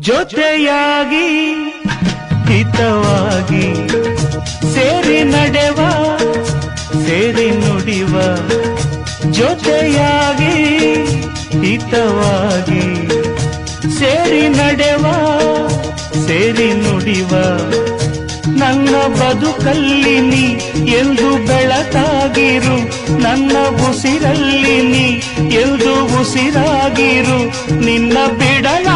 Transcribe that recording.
ಜೊತೆಯಾಗಿ ಹಿತವಾಗಿ ಸೇರಿ ನಡೆವ ಸೇರಿ ನುಡಿವ ಜೊತೆಯಾಗಿ ಹಿತವಾಗಿ ಸೇರಿ ನಡೆವ ಸೇರಿ ನುಡಿವ ನನ್ನ ಬದುಕಲ್ಲಿ ನೀ ಎಂದು ಬೆಳಕಾಗಿರು ನನ್ನ ಉಸಿರಲ್ಲಿ ನೀ ಎಂದು ಉಸಿರಾಗಿರು ನಿನ್ನ ಬಿಡಲ